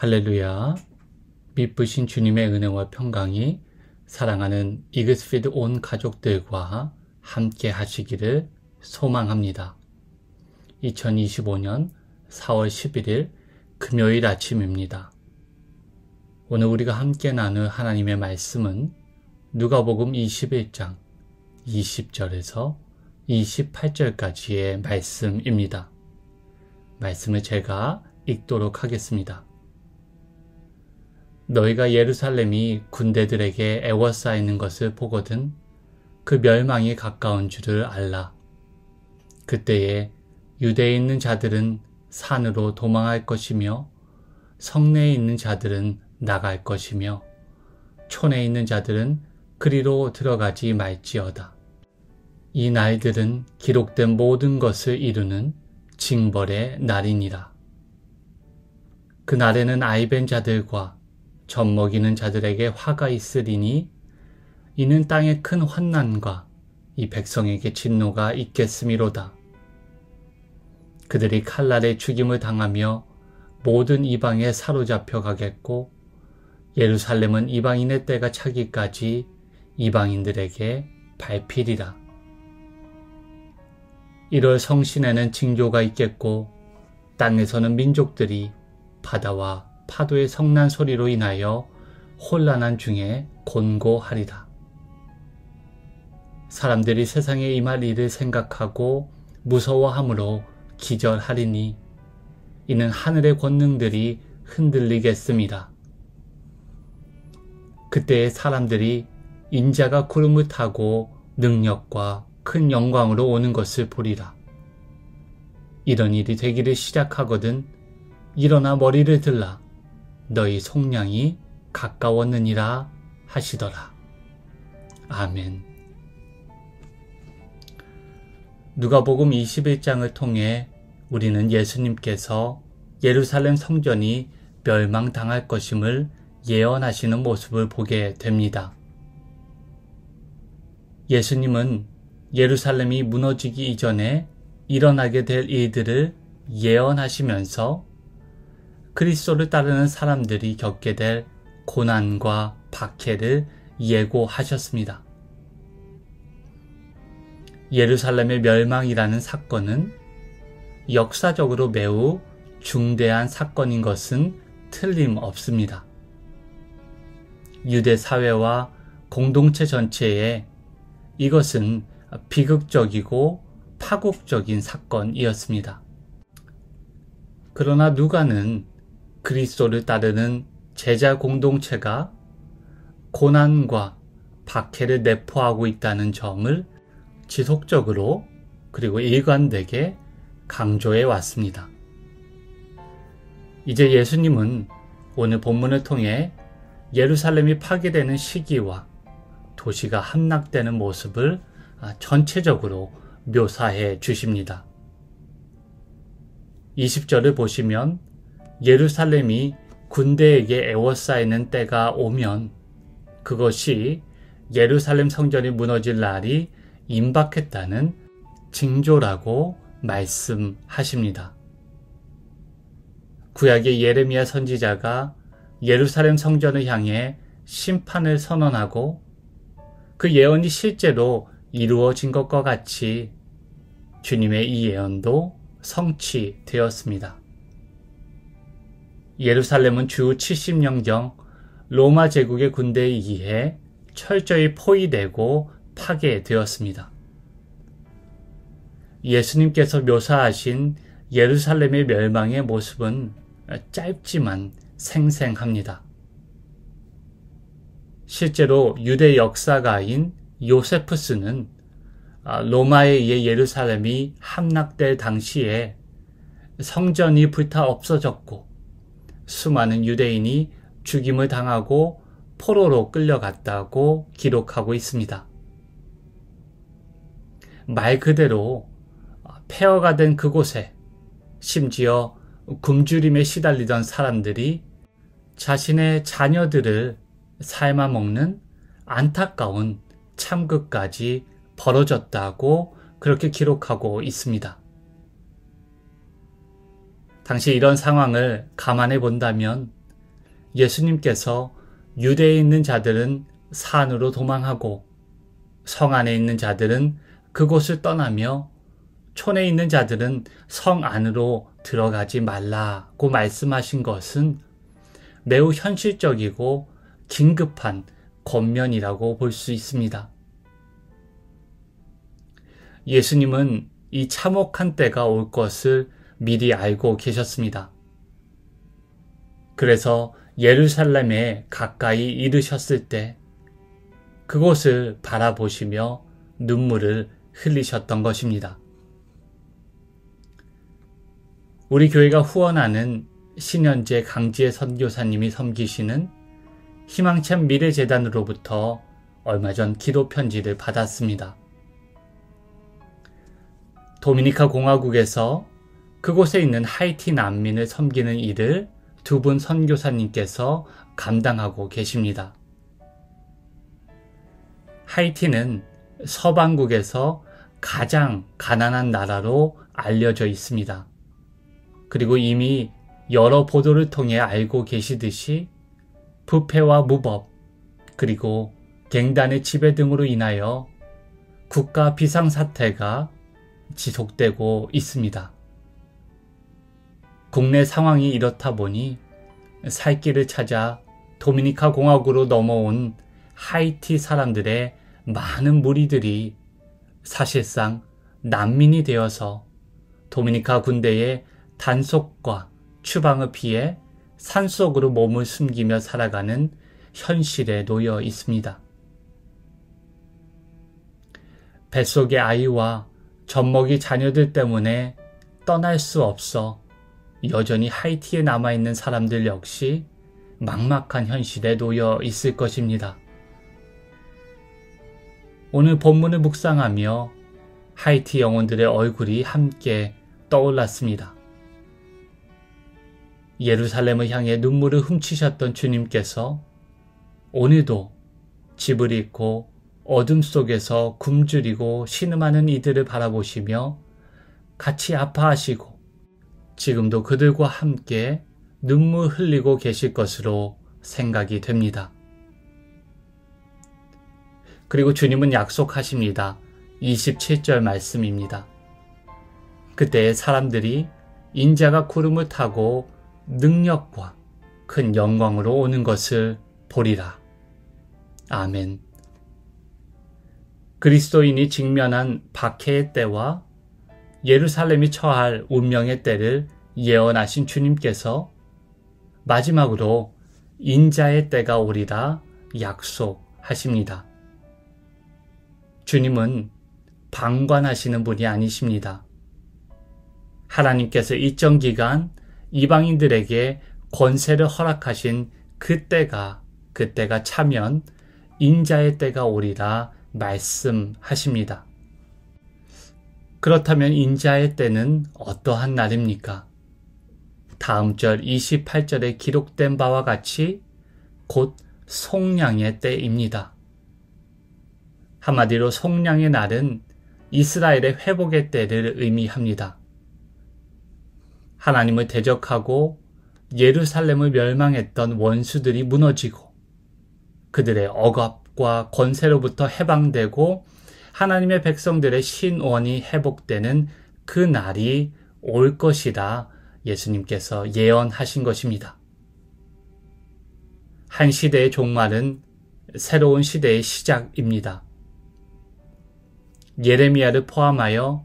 할렐루야. 미쁘신 주님의 은혜와 평강이 사랑하는 이그스피드 온 가족들과 함께 하시기를 소망합니다. 2025년 4월 11일 금요일 아침입니다. 오늘 우리가 함께 나눌 하나님의 말씀은 누가복음 21장 20절에서 28절까지의 말씀입니다. 말씀을 제가 읽도록 하겠습니다. 너희가 예루살렘이 군대들에게 애워싸이는 것을 보거든 그 멸망이 가까운 줄을 알라. 그때에 유대에 있는 자들은 산으로 도망할 것이며 성내에 있는 자들은 나갈 것이며 촌에 있는 자들은 그리로 들어가지 말지어다. 이 날들은 기록된 모든 것을 이루는 징벌의 날이니라. 그 날에는 아이벤 자들과 젖먹이는 자들에게 화가 있으리니 이는 땅에 큰 환난과 이 백성에게 진노가 있겠음이로다. 그들이 칼날에 죽임을 당하며 모든 이방에 사로잡혀 가겠고 예루살렘은 이방인의 때가 차기까지 이방인들에게 밟히리라. 1월 성신에는 징조가 있겠고 땅에서는 민족들이 바다와 파도의 성난 소리로 인하여 혼란한 중에 곤고하리라. 사람들이 세상에 임할 일을 생각하고 무서워함으로 기절하리니 이는 하늘의 권능들이 흔들리겠습니다. 그때에 사람들이 인자가 구름을 타고 능력과 큰 영광으로 오는 것을 보리라. 이런 일이 되기를 시작하거든 일어나 머리를 들라. 너희 속량이 가까웠느니라 하시더라. 아멘. 누가복음 21장을 통해 우리는 예수님께서 예루살렘 성전이 멸망당할 것임을 예언하시는 모습을 보게 됩니다. 예수님은 예루살렘이 무너지기 이전에 일어나게 될 일들을 예언하시면서 그리스도를 따르는 사람들이 겪게 될 고난과 박해를 예고하셨습니다. 예루살렘의 멸망이라는 사건은 역사적으로 매우 중대한 사건인 것은 틀림없습니다. 유대 사회와 공동체 전체에 이것은 비극적이고 파국적인 사건이었습니다. 그러나 누가는 그리스도를 따르는 제자 공동체가 고난과 박해를 내포하고 있다는 점을 지속적으로 그리고 일관되게 강조해 왔습니다. 이제 예수님은 오늘 본문을 통해 예루살렘이 파괴되는 시기와 도시가 함락되는 모습을 전체적으로 묘사해 주십니다. 20절을 보시면 예루살렘이 군대에게 애워싸이는 때가 오면 그것이 예루살렘 성전이 무너질 날이 임박했다는 징조라고 말씀하십니다. 구약의 예레미야 선지자가 예루살렘 성전을 향해 심판을 선언하고 그 예언이 실제로 이루어진 것과 같이 주님의 이 예언도 성취되었습니다. 예루살렘은 주 70년경 로마 제국의 군대에 의해 철저히 포위되고 파괴되었습니다. 예수님께서 묘사하신 예루살렘의 멸망의 모습은 짧지만 생생합니다. 실제로 유대 역사가인 요세푸스는 로마에 의해 예루살렘이 함락될 당시에 성전이 불타 없어졌고 수많은 유대인이 죽임을 당하고 포로로 끌려갔다고 기록하고 있습니다. 말 그대로 폐허가 된 그곳에 심지어 굶주림에 시달리던 사람들이 자신의 자녀들을 삶아먹는 안타까운 참극까지 벌어졌다고 그렇게 기록하고 있습니다. 당시 이런 상황을 감안해 본다면 예수님께서 유대에 있는 자들은 산으로 도망하고 성 안에 있는 자들은 그곳을 떠나며 촌에 있는 자들은 성 안으로 들어가지 말라고 말씀하신 것은 매우 현실적이고 긴급한 권면이라고 볼 수 있습니다. 예수님은 이 참혹한 때가 올 것을 미리 알고 계셨습니다. 그래서 예루살렘에 가까이 이르셨을 때 그곳을 바라보시며 눈물을 흘리셨던 것입니다. 우리 교회가 후원하는 신현재 강지혜 선교사님이 섬기시는 희망찬 미래재단으로부터 얼마 전 기도 편지를 받았습니다. 도미니카 공화국에서 그곳에 있는 하이티 난민을 섬기는 일을 두 분 선교사님께서 감당하고 계십니다. 하이티는 서방국에서 가장 가난한 나라로 알려져 있습니다. 그리고 이미 여러 보도를 통해 알고 계시듯이 부패와 무법, 그리고 갱단의 지배 등으로 인하여 국가 비상사태가 지속되고 있습니다. 국내 상황이 이렇다 보니 살 길을 찾아 도미니카 공화국으로 넘어온 하이티 사람들의 많은 무리들이 사실상 난민이 되어서 도미니카 군대의 단속과 추방을 피해 산속으로 몸을 숨기며 살아가는 현실에 놓여 있습니다. 뱃속의 아이와 젖먹이 자녀들 때문에 떠날 수 없어 여전히 하이티에 남아있는 사람들 역시 막막한 현실에 놓여 있을 것입니다. 오늘 본문을 묵상하며 하이티 영혼들의 얼굴이 함께 떠올랐습니다. 예루살렘을 향해 눈물을 훔치셨던 주님께서 오늘도 집을 잃고 어둠 속에서 굶주리고 신음하는 이들을 바라보시며 같이 아파하시고 지금도 그들과 함께 눈물 흘리고 계실 것으로 생각이 됩니다. 그리고 주님은 약속하십니다. 27절 말씀입니다. 그때 사람들이 인자가 구름을 타고 능력과 큰 영광으로 오는 것을 보리라. 아멘. 그리스도인이 직면한 박해의 때와 예루살렘이 처할 운명의 때를 예언하신 주님께서 마지막으로 인자의 때가 오리라 약속하십니다. 주님은 방관하시는 분이 아니십니다. 하나님께서 일정 기간 이방인들에게 권세를 허락하신 그때가 차면 인자의 때가 오리라 말씀하십니다. 그렇다면 인자의 때는 어떠한 날입니까? 다음 절 28절에 기록된 바와 같이 곧 속량의 때입니다. 한마디로 속량의 날은 이스라엘의 회복의 때를 의미합니다. 하나님을 대적하고 예루살렘을 멸망했던 원수들이 무너지고 그들의 억압과 권세로부터 해방되고 하나님의 백성들의 신원이 회복되는 그 날이 올 것이라 예수님께서 예언하신 것입니다. 한 시대의 종말은 새로운 시대의 시작입니다. 예레미야를 포함하여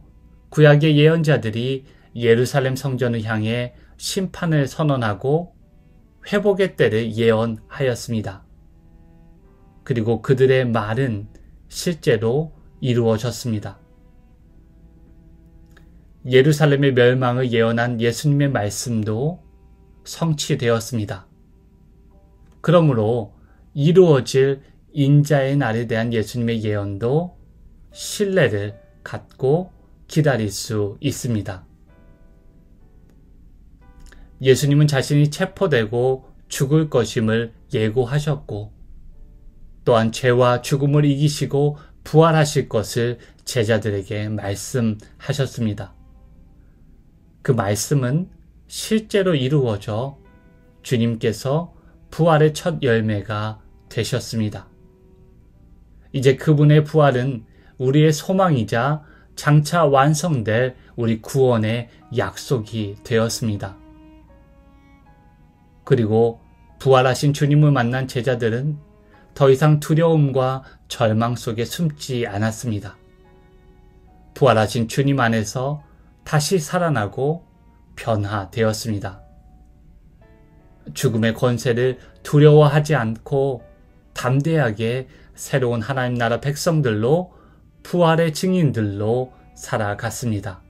구약의 예언자들이 예루살렘 성전을 향해 심판을 선언하고 회복의 때를 예언하였습니다. 그리고 그들의 말은 실제로 이루어졌습니다. 예루살렘의 멸망을 예언한 예수님의 말씀도 성취되었습니다. 그러므로 이루어질 인자의 날에 대한 예수님의 예언도 신뢰를 갖고 기다릴 수 있습니다. 예수님은 자신이 체포되고 죽을 것임을 예고하셨고 또한 죄와 죽음을 이기시고 부활하실 것을 제자들에게 말씀하셨습니다. 그 말씀은 실제로 이루어져 주님께서 부활의 첫 열매가 되셨습니다. 이제 그분의 부활은 우리의 소망이자 장차 완성될 우리 구원의 약속이 되었습니다. 그리고 부활하신 주님을 만난 제자들은 더 이상 두려움과 절망 속에 숨지 않았습니다. 부활하신 주님 안에서 다시 살아나고 변화되었습니다. 죽음의 권세를 두려워하지 않고 담대하게 새로운 하나님 나라 백성들로 부활의 증인들로 살아갔습니다.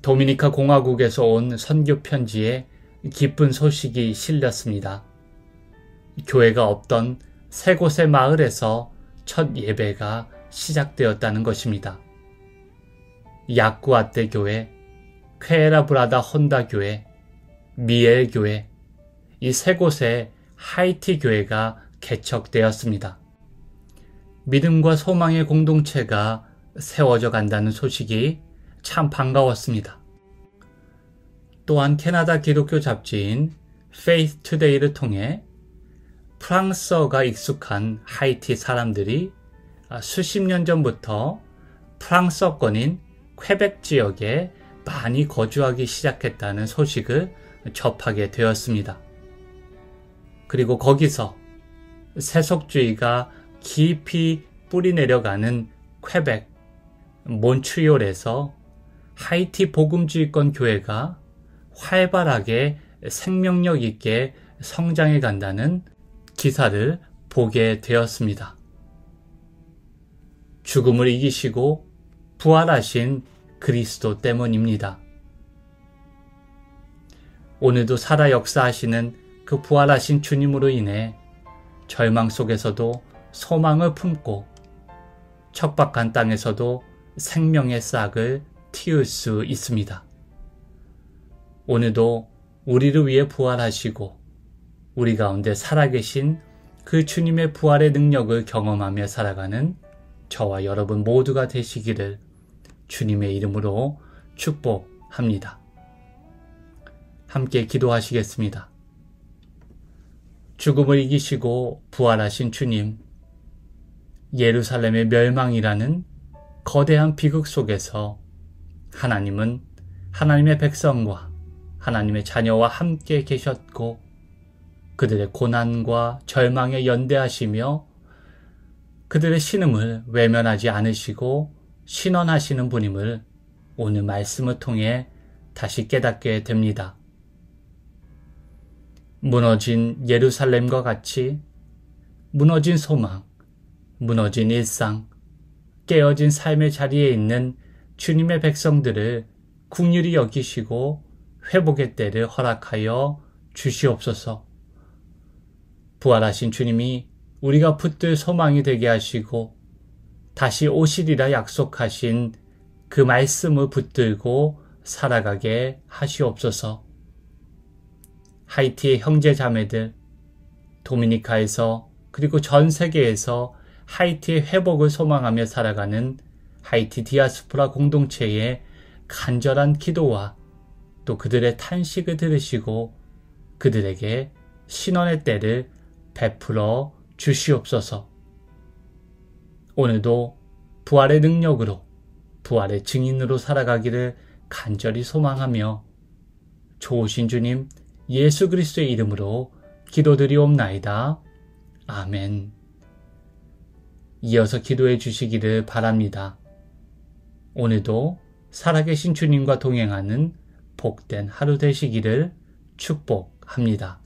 도미니카 공화국에서 온 선교 편지에 기쁜 소식이 실렸습니다. 교회가 없던 세 곳의 마을에서 첫 예배가 시작되었다는 것입니다. 야쿠아테 교회, 퀘에라브라다 혼다 교회, 미엘 교회, 이 세 곳의 하이티 교회가 개척되었습니다. 믿음과 소망의 공동체가 세워져 간다는 소식이 참 반가웠습니다. 또한 캐나다 기독교 잡지인 Faith Today를 통해 프랑스어가 익숙한 하이티 사람들이 수십 년 전부터 프랑스어권인 퀘벡 지역에 많이 거주하기 시작했다는 소식을 접하게 되었습니다. 그리고 거기서 세속주의가 깊이 뿌리 내려가는 퀘벡, 몬트리올에서 하이티 복음주의권 교회가 활발하게 생명력 있게 성장해 간다는 기사를 보게 되었습니다. 죽음을 이기시고 부활하신 그리스도 때문입니다. 오늘도 살아 역사하시는 그 부활하신 주님으로 인해 절망 속에서도 소망을 품고 척박한 땅에서도 생명의 싹을 틔울 수 있습니다. 오늘도 우리를 위해 부활하시고 우리 가운데 살아계신 그 주님의 부활의 능력을 경험하며 살아가는 저와 여러분 모두가 되시기를 주님의 이름으로 축복합니다. 함께 기도하시겠습니다. 죽음을 이기시고 부활하신 주님, 예루살렘의 멸망이라는 거대한 비극 속에서 하나님은 하나님의 백성과 하나님의 자녀와 함께 계셨고 그들의 고난과 절망에 연대하시며 그들의 신음을 외면하지 않으시고 신원하시는 분임을 오늘 말씀을 통해 다시 깨닫게 됩니다. 무너진 예루살렘과 같이 무너진 소망, 무너진 일상, 깨어진 삶의 자리에 있는 주님의 백성들을 긍휼히 여기시고 회복의 때를 허락하여 주시옵소서. 부활하신 주님이 우리가 붙들 소망이 되게 하시고 다시 오시리라 약속하신 그 말씀을 붙들고 살아가게 하시옵소서. 하이티의 형제 자매들, 도미니카에서 그리고 전 세계에서 하이티의 회복을 소망하며 살아가는 하이티 디아스포라 공동체의 간절한 기도와 또 그들의 탄식을 들으시고 그들에게 신원의 때를 베풀어 주시옵소서. 오늘도 부활의 능력으로 부활의 증인으로 살아가기를 간절히 소망하며 좋으신 주님 예수 그리스도의 이름으로 기도드리옵나이다. 아멘. 이어서 기도해 주시기를 바랍니다. 오늘도 살아계신 주님과 동행하는 복된 하루 되시기를 축복합니다.